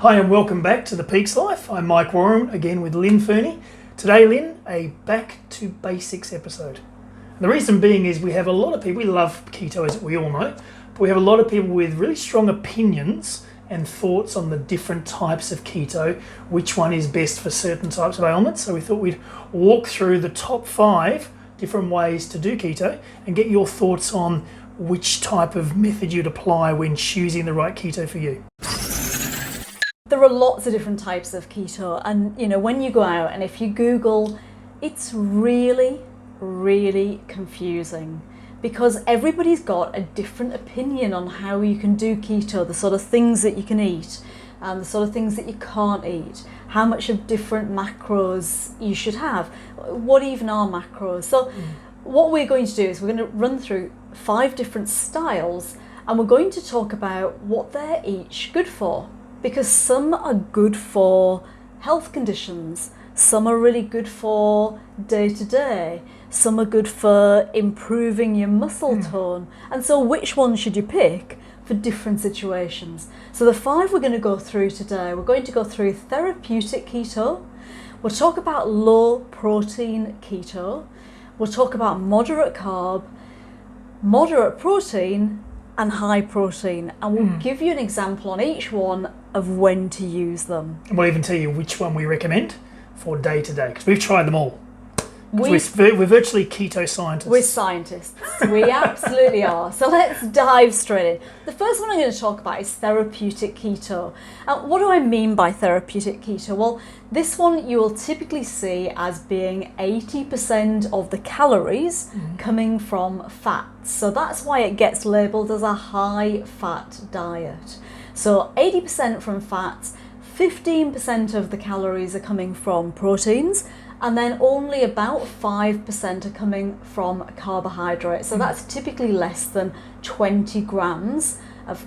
Hi and welcome back to The Peaks Life. I'm Mike Warren, again with Lynn Fernie. Today, Lynn, a back to basics episode. And the reason being is we have a lot of people, we love keto as we all know, but we have a lot of people with really strong opinions and thoughts on the different types of keto, which one is best for certain types of ailments. So we thought we'd walk through the top 5 different ways to do keto and get your thoughts on which type of method you'd apply when choosing the right keto for you. There are lots of different types of keto, and when you go out and if you Google, it's really confusing because everybody's got a different opinion on how you can do keto, the sort of things that you can eat and the sort of things that you can't eat, how much of different macros you should have, what even are macros. So what we're going to do is we're going to run through 5 different styles and we're going to talk about what they're each good for. Because some are good for health conditions, some are really good for day to day, some are good for improving your muscle tone. And so which one should you pick for different situations? So the 5 we're going to go through today, we're going to go through therapeutic keto, we'll talk about low protein keto, we'll talk about moderate carb, moderate protein, and high protein, and we'll give you an example on each one of when to use them. And we'll even tell you which one we recommend for day to day, because we've tried them all. We're virtually keto scientists. We're scientists. We absolutely are. So let's dive straight in. The first one I'm going to talk about is therapeutic keto. What do I mean by therapeutic keto? Well, this one you will typically see as being 80% of the calories coming from fats. So that's why it gets labelled as a high fat diet. So 80% from fats, 15% of the calories are coming from proteins, and then only about 5% are coming from carbohydrates. So that's typically less than 20 grams of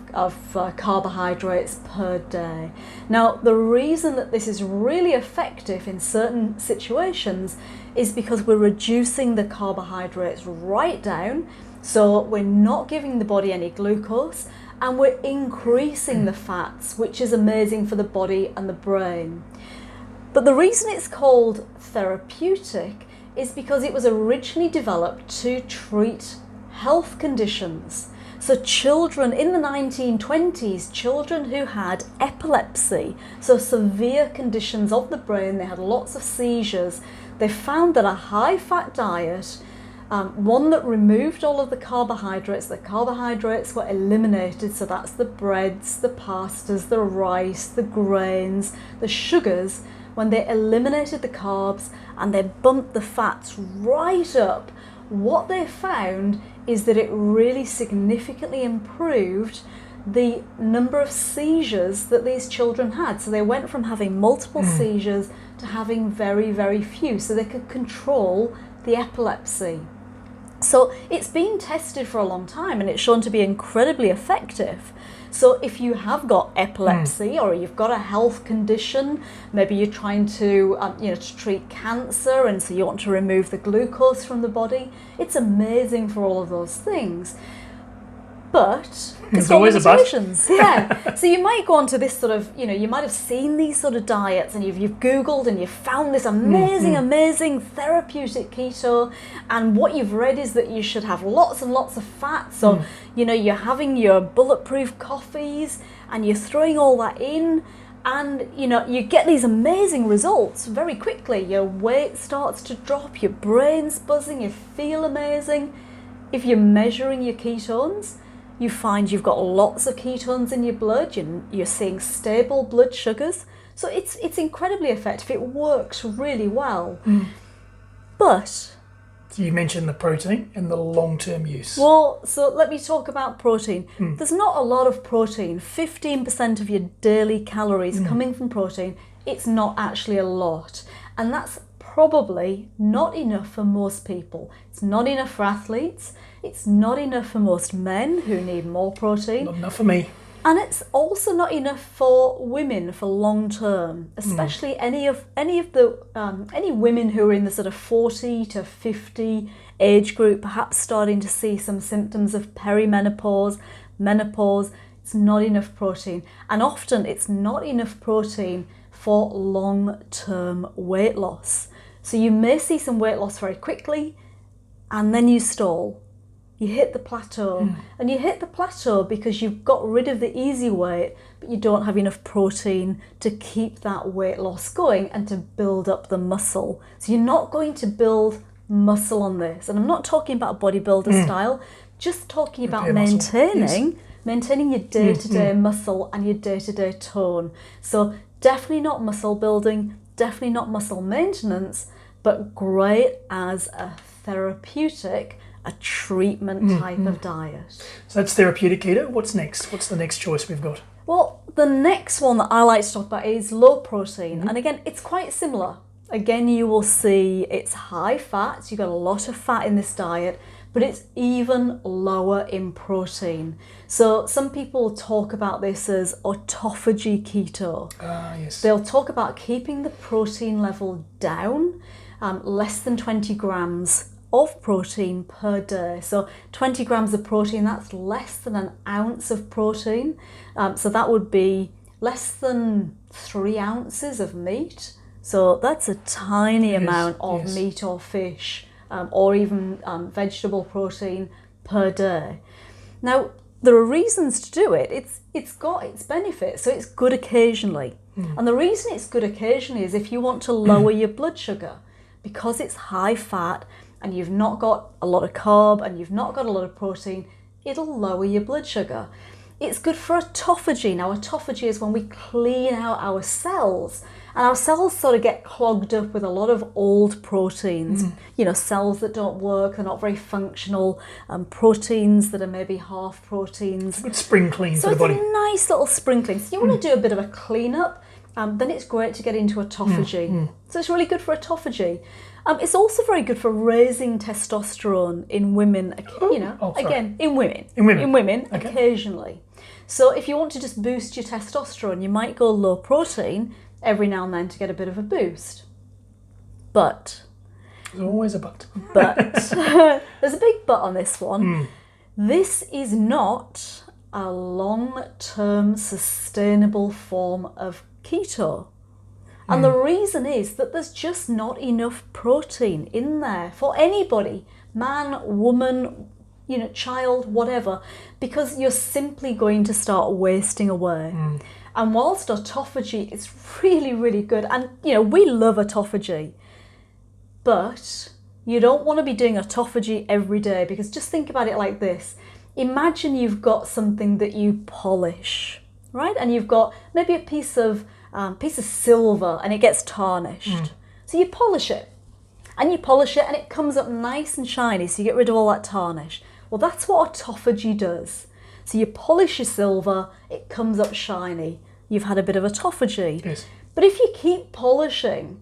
carbohydrates per day. Now, the reason that this is really effective in certain situations is because we're reducing the carbohydrates right down. So we're not giving the body any glucose, and we're increasing the fats, which is amazing for the body and the brain. But the reason it's called therapeutic is because it was originally developed to treat health conditions. So children in the 1920s, children who had epilepsy, so severe conditions of the brain, they had lots of seizures, they found that a high fat diet, one that removed all of the carbohydrates were eliminated, so that's the breads, the pastas, the rice, the grains, the sugars. When they eliminated the carbs and they bumped the fats right up, what they found is that it really significantly improved the number of seizures that these children had. So they went from having multiple seizures to having very few, so they could control the epilepsy. So it's been tested for a long time and it's shown to be incredibly effective. So if you have got epilepsy or you've got a health condition, maybe you're trying to to treat cancer, and so you want to remove the glucose from the body, it's amazing for all of those things. But there's always a but. Yeah. So you might go onto this sort of, you might have seen these sort of diets and you've Googled and you've found this amazing therapeutic keto, and what you've read is that you should have lots and lots of fat. So, you're having your bulletproof coffees and you're throwing all that in, and you get these amazing results very quickly. Your weight starts to drop, your brain's buzzing, you feel amazing. If you're measuring your ketones, you find you've got lots of ketones in your blood, you're seeing stable blood sugars. So it's incredibly effective. It works really well. But you mentioned the protein and the long-term use. Well, so let me talk about protein. There's not a lot of protein. 15% of your daily calories coming from protein. It's not actually a lot. And that's probably not enough for most people. It's not enough for athletes. It's not enough for most men who need more protein. Not enough for me. And it's also not enough for women for long term, especially any women who are in the sort of 40 to 50 age group, perhaps starting to see some symptoms of perimenopause, menopause. It's not enough protein. And often it's not enough protein for long-term weight loss. So you may see some weight loss very quickly and then you stall. You hit the plateau. And you hit the plateau because you've got rid of the easy weight, but you don't have enough protein to keep that weight loss going and to build up the muscle. So you're not going to build muscle on this. And I'm not talking about a bodybuilder style, just talking about maintaining your day-to-day muscle and your day-to-day tone. So definitely not muscle building, definitely not muscle maintenance, but great as a therapeutic, a treatment type of diet. So that's therapeutic keto. What's next? What's the next choice we've got? Well, the next one that I like to talk about is low protein. And again, it's quite similar. Again, you will see it's high fat. You've got a lot of fat in this diet, but it's even lower in protein. So some people talk about this as autophagy keto. Yes. They'll talk about keeping the protein level down, less than 20 grams of protein per day. So 20 grams of protein, that's less than an ounce of protein. So that would be less than 3 ounces of meat. So that's a tiny amount of meat or fish or even vegetable protein per day. Now, there are reasons to do it. It's got its benefits, so it's good occasionally. And the reason it's good occasionally is if you want to lower your blood sugar, because it's high fat and you've not got a lot of carb and you've not got a lot of protein, it'll lower your blood sugar. It's good for autophagy. Now, autophagy is when we clean out our cells, and our cells sort of get clogged up with a lot of old proteins, you know, cells that don't work, they're not very functional, proteins that are maybe half proteins. Good spring clean so for the body. it's a nice little sprinkling. So you want to do a bit of a clean up, then it's great to get into autophagy. So it's really good for autophagy. It's also very good for raising testosterone in women, you know, again, in women occasionally. So if you want to just boost your testosterone, you might go low protein every now and then to get a bit of a boost. But There's always a but. There's a big but on this one. This is not a long-term sustainable form of keto. And the reason is that there's just not enough protein in there for anybody, man, woman, you know, child, whatever, because you're simply going to start wasting away. And whilst autophagy is really, really good, and you know, we love autophagy, but you don't want to be doing autophagy every day, because just think about it like this. Imagine you've got something that you polish, right? And you've got maybe a piece of silver and it gets tarnished. So you polish it and it comes up nice and shiny, so you get rid of all that tarnish. Well, that's what autophagy does. So you polish your silver, it comes up shiny. You've had a bit of autophagy. Yes. But if you keep polishing,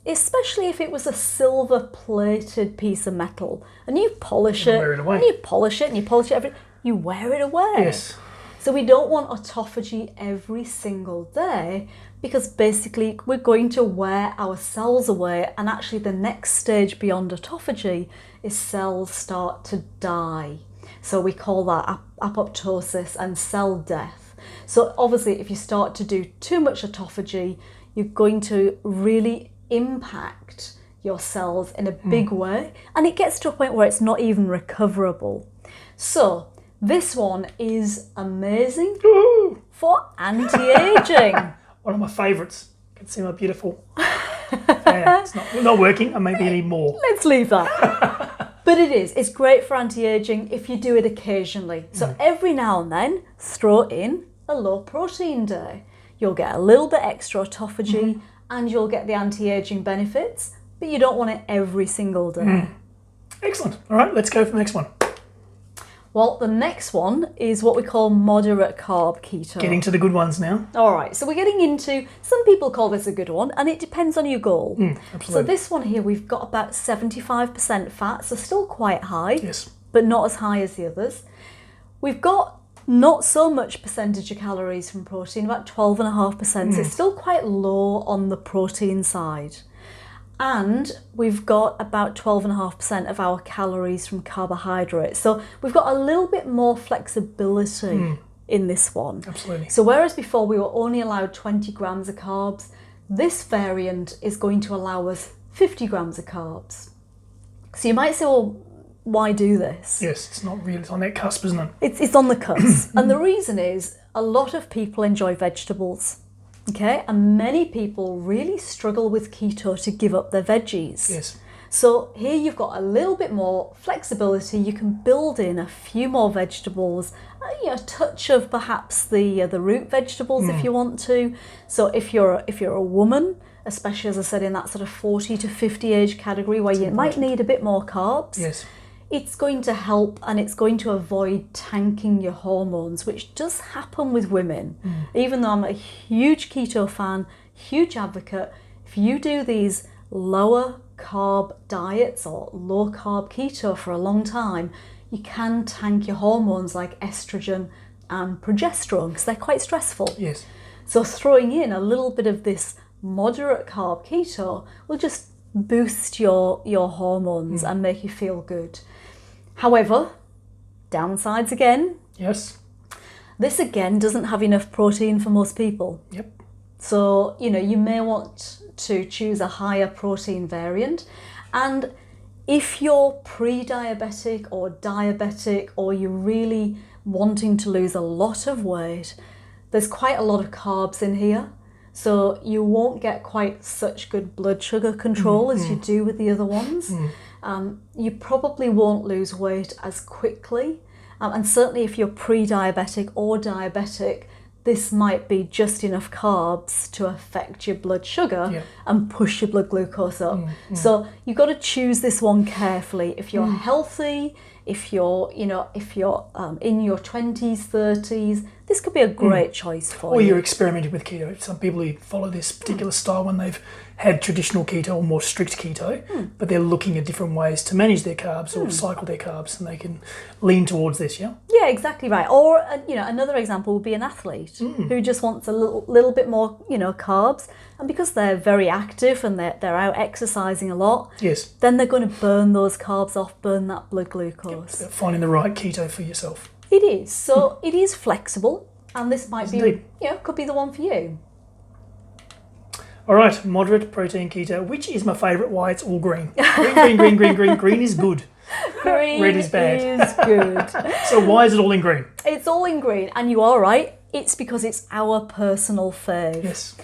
especially if it was a silver-plated piece of metal, and you polish it, and you polish it, and you polish it, you wear it away. Yes. So we don't want autophagy every single day, because basically we're going to wear our cells away, and actually the next stage beyond autophagy is cells start to die. So we call that apoptosis and cell death. So obviously if you start to do too much autophagy, you're going to really impact your cells in a big way, and it gets to a point where it's not even recoverable. So this one is amazing for anti-aging. One of my favourites. You can see my beautiful. It's not working. I maybe need more. Let's leave that. But it is. It's great for anti-aging if you do it occasionally. So every now and then, throw in a low protein day. You'll get a little bit extra autophagy and you'll get the anti-aging benefits, but you don't want it every single day. Excellent. All right, let's go for the next one. Well, the next one is what we call moderate carb keto. Getting to the good ones now. All right, so we're getting into, some people call this a good one, and it depends on your goal. Absolutely. So this one here, we've got about 75% fat, so still quite high, Yes. but not as high as the others. We've got not so much percentage of calories from protein, about 12.5%, so it's still quite low on the protein side. And we've got about 12.5% of our calories from carbohydrates. So we've got a little bit more flexibility in this one. Absolutely. So whereas before we were only allowed 20 grams of carbs, this variant is going to allow us 50 grams of carbs. So you might say, well, why do this? Yes, it's not really, it's on that cusp, isn't it? It's on the cusp. And the reason is a lot of people enjoy vegetables. Okay, and many people really struggle with keto to give up their veggies. Yes. So here you've got a little bit more flexibility. You can build in a few more vegetables, a touch of perhaps the root vegetables if you want to. So if you're a woman, especially as I said in that sort of 40 to 50 age category where you might need a bit more carbs. Yes. It's going to help and it's going to avoid tanking your hormones, which does happen with women. Even though I'm a huge keto fan, huge advocate, if you do these lower carb diets or low carb keto for a long time, you can tank your hormones like estrogen and progesterone because they're quite stressful. Yes. So throwing in a little bit of this moderate carb keto will just boost your hormones and make you feel good. However, downsides again. Yes. This again doesn't have enough protein for most people. Yep. So, you may want to choose a higher protein variant. And if you're pre-diabetic or diabetic or you're really wanting to lose a lot of weight, there's quite a lot of carbs in here. So you won't get quite such good blood sugar control as you do with the other ones. You probably won't lose weight as quickly. And certainly if you're pre-diabetic or diabetic, this might be just enough carbs to affect your blood sugar and push your blood glucose up. So you've got to choose this one carefully. If you're healthy, if you're in your 20s, 30s, this could be a great choice for you. Or you're experimenting with keto. Some people who follow this particular style when they've had traditional keto or more strict keto, but they're looking at different ways to manage their carbs or cycle their carbs, and they can lean towards this, yeah? Yeah, exactly right. Or, another example would be an athlete who just wants a little bit more, carbs. And because they're very active and they're out exercising a lot, yes, then they're going to burn those carbs off, burn that blood glucose. It's about finding the right keto for yourself. It is. So it is flexible, and this might Indeed. could be the one for you. All right, moderate protein keto, which is my favourite. Why? It's all green. Green, green, green, green. Green is good. Green Red is bad. is good. So why is it all in green? It's all in green, and you are right. It's because it's our personal fave. Yes.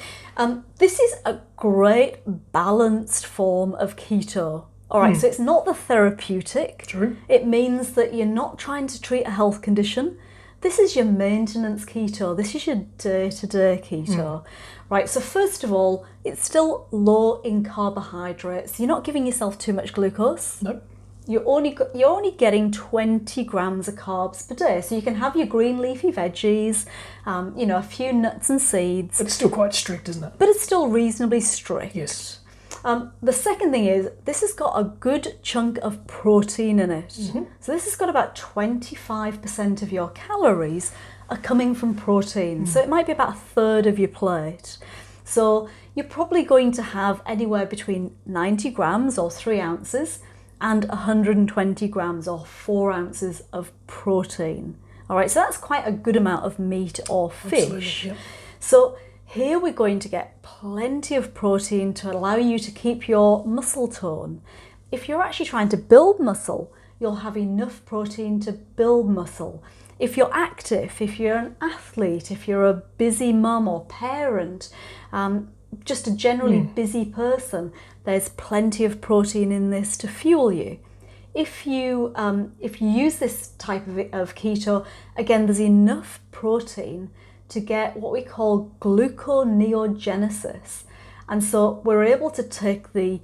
This is a great balanced form of keto. All right, so it's not the therapeutic. True. It means that you're not trying to treat a health condition. This is your maintenance keto. This is your day-to-day keto. Right, so first of all, it's still low in carbohydrates. You're not giving yourself too much glucose. Nope. You're only getting 20 grams of carbs per day. So you can have your green leafy veggies, a few nuts and seeds. But it's still quite strict, isn't it? But it's still reasonably strict. Yes. The second thing is this has got a good chunk of protein in it. So this has got about 25% of your calories are coming from protein. So it might be about a third of your plate. So you're probably going to have anywhere between 90 grams or 3 ounces and 120 grams or 4 ounces of protein. All right, so that's quite a good amount of meat or fish. Absolutely, yep. So here we're going to get plenty of protein to allow you to keep your muscle tone. If you're actually trying to build muscle, you'll have enough protein to build muscle. If you're active, if you're an athlete, if you're a busy mum or parent, just a generally busy person, there's plenty of protein in this to fuel you. If you use this type of keto, again, there's enough protein to get what we call gluconeogenesis. And so we're able to take the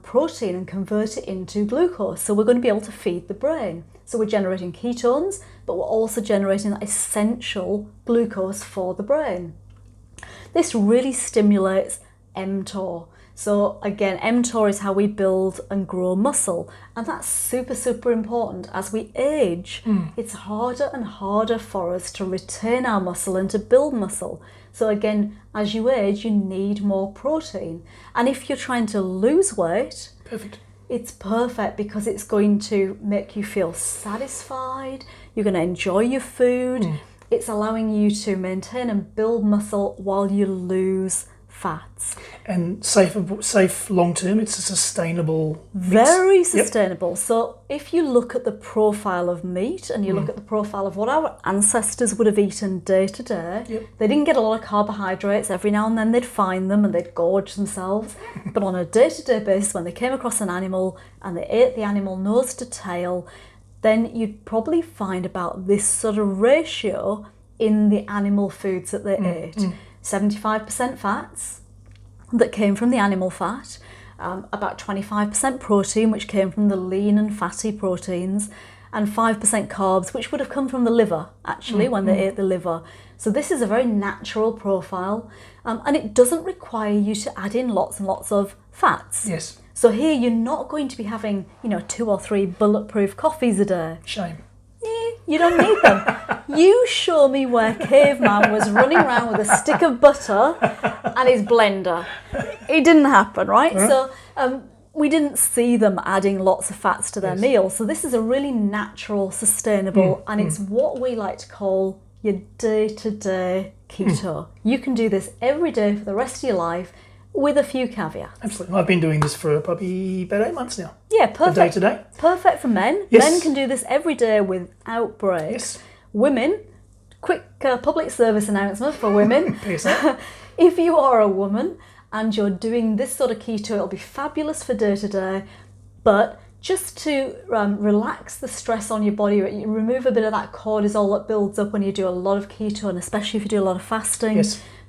protein and convert it into glucose. So we're going to be able to feed the brain. So we're generating ketones, but we're also generating that essential glucose for the brain. This really stimulates mTOR. So again, mTOR is how we build and grow muscle, and that's super, super important. As we age, it's harder and harder for us to retain our muscle and to build muscle. So again, as you age, you need more protein. And if you're trying to lose weight, Perfect. It's perfect because it's going to make you feel satisfied, you're going to enjoy your food, It's allowing you to maintain and build muscle while you lose fats. And safe long term. It's a sustainable mix. Very sustainable. Yep. So if you look at the profile of meat and you look at the profile of what our ancestors would have eaten day to day, they didn't get a lot of carbohydrates. Every now and then they'd find them and they'd gorge themselves. But on a day-to-day basis, when they came across an animal and they ate the animal nose to tail, then you'd probably find about this sort of ratio in the animal foods that they ate. 75% fats that came from the animal fat, about 25% protein, which came from the lean and fatty proteins, and 5% carbs, which would have come from the liver, actually, when they ate the liver. So this is a very natural profile, and it doesn't require you to add in lots and lots of fats. Yes. So here you're not going to be having, 2 or 3 bulletproof coffees a day. Shame. You don't need them. You show me where caveman was running around with a stick of butter and his blender. It didn't happen, right? So we didn't see them adding lots of fats to their meals. So this is a really natural, sustainable, and it's what we like to call your day-to-day keto. You can do this every day for the rest of your life, with a few caveats. Absolutely. I've been doing this for probably about 8 months now. Yeah, perfect. Day to day. Perfect for men. Yes. Men can do this every day without breaks. Yes. Women, quick public service announcement for women. PSA. If you are a woman and you're doing this sort of keto, it'll be fabulous for day to day, but just to relax the stress on your body, you remove a bit of that cortisol that builds up when you do a lot of keto, and especially if you do a lot of fasting,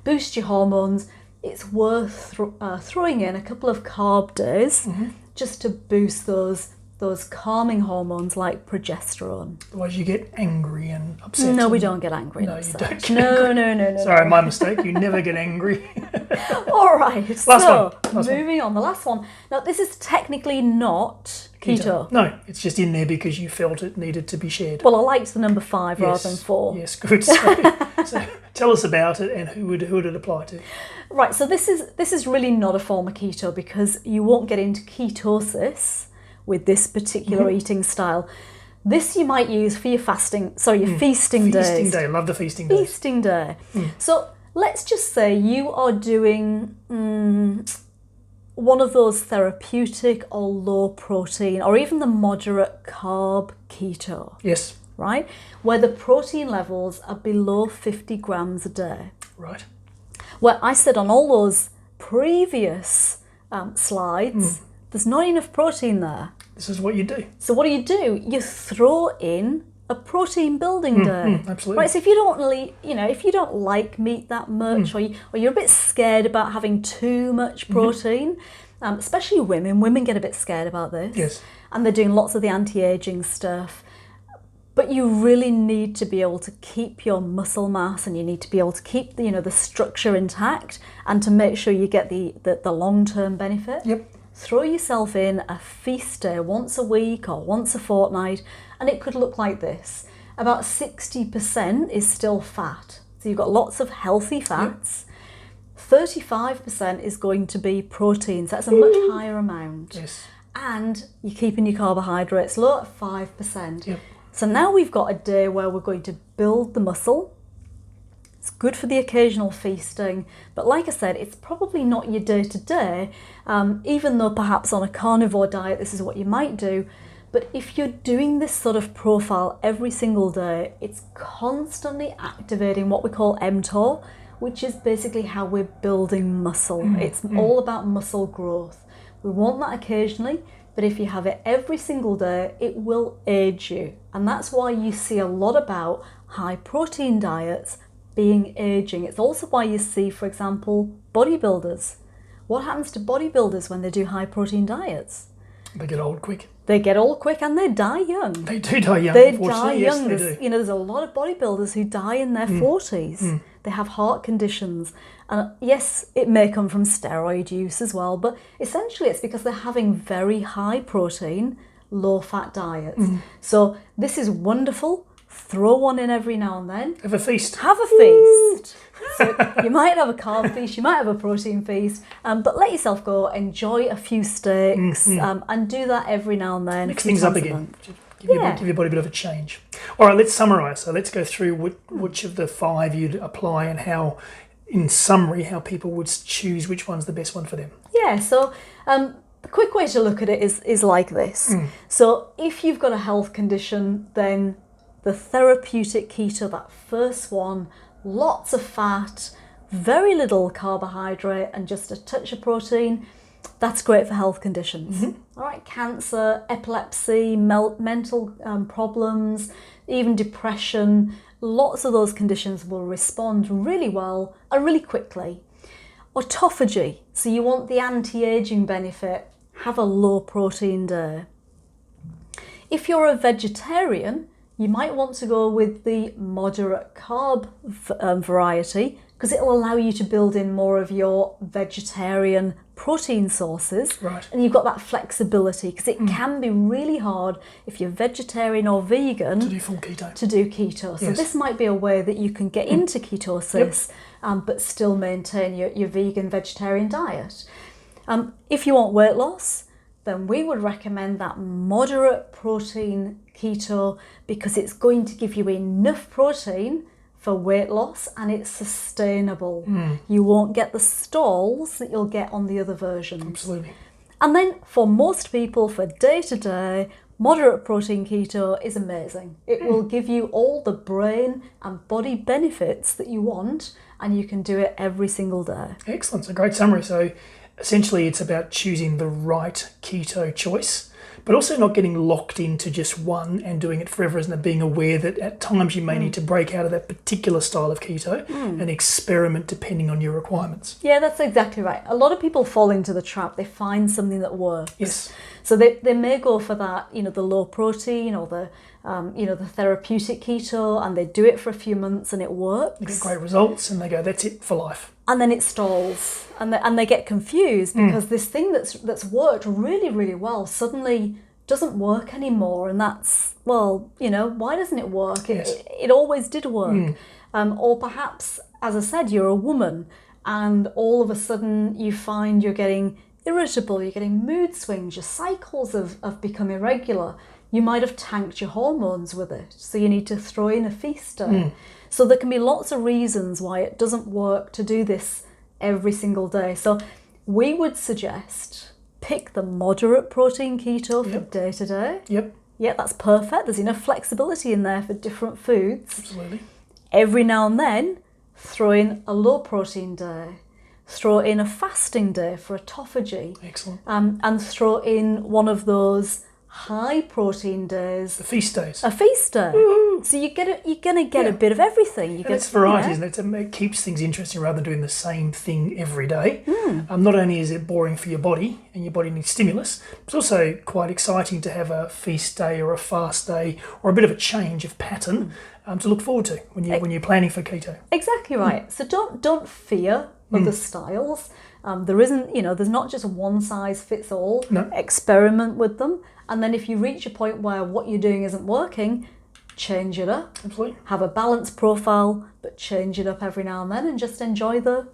boost your hormones. It's worth throwing in a couple of carb days just to boost those calming hormones like progesterone. Otherwise you get angry and upset. No, we don't get angry. No, you don't get No. Sorry, my mistake. You never get angry. All right. Last one. Moving on, the last one. Now, this is technically not keto. No, it's just in there because you felt it needed to be shared. Well, I liked the number 5 rather than 4. Yes, good. So tell us about it and who would it apply to? Right, so this is really not a form of keto because you won't get into ketosis with this particular eating style. This you might use for your feasting days. Feasting day, love the feasting day. Feasting day. So let's just say you are doing one of those therapeutic or low protein or even the moderate carb keto. Yes. Right? Where the protein levels are below 50 grams a day. Right. Where I said on all those previous slides, there's not enough protein there. This is what you do. So what do? You throw in a protein building day. Absolutely. Right. So if you don't like meat that much, or you're a bit scared about having too much protein, especially women get a bit scared about this. Yes. And they're doing lots of the anti-aging stuff. But you really need to be able to keep your muscle mass, and you need to be able to keep the structure intact, and to make sure you get the long-term benefit. Yep. Throw yourself in a feast day once a week or once a fortnight, and it could look like this. About 60% is still fat. So you've got lots of healthy fats. 35% is going to be proteins. That's a much higher amount. Yes. And you're keeping your carbohydrates low at 5%. Yep. So now we've got a day where we're going to build the muscle. It's good for the occasional feasting, but like I said, it's probably not your day-to-day, even though perhaps on a carnivore diet this is what you might do. But if you're doing this sort of profile every single day, it's constantly activating what we call mTOR, which is basically how we're building muscle. It's all about muscle growth. We want that occasionally, but if you have it every single day, it will age you. And that's why you see a lot about high protein diets being aging. It's also why you see, for example, bodybuilders. What happens to bodybuilders when they do high protein diets? They get old quick. They get old quick and they die young. They do die young. They die young. Yes, they do. There's a lot of bodybuilders who die in their 40s. They have heart conditions. And yes, it may come from steroid use as well, but essentially it's because they're having very high protein, low fat diets. So this is wonderful. Throw one in every now and then. Have a feast. Have a feast. So you might have a carb feast, you might have a protein feast, but let yourself go, enjoy a few steaks, and do that every now and then. Mix things up again. Give your body a bit of a change. All right, let's summarise. So let's go through which of the 5 you'd apply and how, in summary, how people would choose which one's the best one for them. Yeah, so the quick way to look at it is like this. So if you've got a health condition, then the therapeutic keto, that first one, lots of fat, very little carbohydrate and just a touch of protein, that's great for health conditions. All right, cancer, epilepsy, mental problems, even depression, lots of those conditions will respond really well and really quickly. Autophagy, so you want the anti-aging benefit, have a low protein day. If you're a vegetarian, you might want to go with the moderate carb variety because it'll allow you to build in more of your vegetarian protein sources. Right. And you've got that flexibility because it can be really hard if you're vegetarian or vegan To do full keto. to do keto. So this might be a way that you can get into ketosis but still maintain your vegan vegetarian diet. If you want weight loss, then we would recommend that moderate protein keto because it's going to give you enough protein for weight loss and it's sustainable. You won't get the stalls that you'll get on the other versions. Absolutely. And then for most people, for day to day, moderate protein keto is amazing. It will give you all the brain and body benefits that you want and you can do it every single day. Excellent. It's a great summary. So essentially it's about choosing the right keto choice, but also not getting locked into just one and doing it forever, isn't it? Being aware that at times you may need to break out of that particular style of keto and experiment depending on your requirements. Yeah, that's exactly right. A lot of people fall into the trap. They find something that works. Yes. So they may go for that, the low protein or the therapeutic keto, and they do it for a few months and it works. They get great results and they go, that's it for life. And then it stalls and they get confused because this thing that's worked really, really well suddenly doesn't work anymore. And that's, why doesn't it work? Yes. It always did work. Or perhaps, as I said, you're a woman and all of a sudden you find you're getting irritable, you're getting mood swings, your cycles have become irregular. You might have tanked your hormones with it, so you need to throw in a feast day. So there can be lots of reasons why it doesn't work to do this every single day. So we would suggest pick the moderate protein keto for day to day. Yeah, that's perfect. There's enough flexibility in there for different foods. Absolutely. Every now and then, throw in a low protein day. Throw in a fasting day for autophagy. Excellent. And throw in one of those high protein days. The feast days. A feast day. Woo-hoo. So you're gonna get a bit of everything. It's variety, isn't it? It keeps things interesting rather than doing the same thing every day. Not only is it boring for your body and your body needs stimulus, it's also quite exciting to have a feast day or a fast day or a bit of a change of pattern to look forward to when you're planning for keto. Exactly right. So don't fear other styles. There isn't, there's not just one size fits all. No. Experiment with them. And then if you reach a point where what you're doing isn't working, change it up. Absolutely. Have a balanced profile, but change it up every now and then and just enjoy the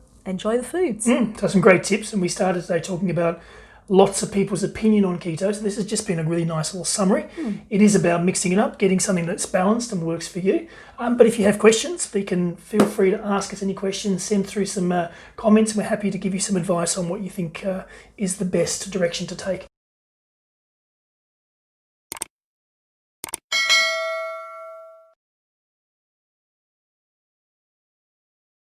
foods. So some great tips, and we started today talking about lots of people's opinion on keto. So this has just been a really nice little summary. It is about mixing it up, getting something that's balanced and works for you. But if you have questions, you can feel free to ask us any questions, send through some comments. We're happy to give you some advice on what you think is the best direction to take.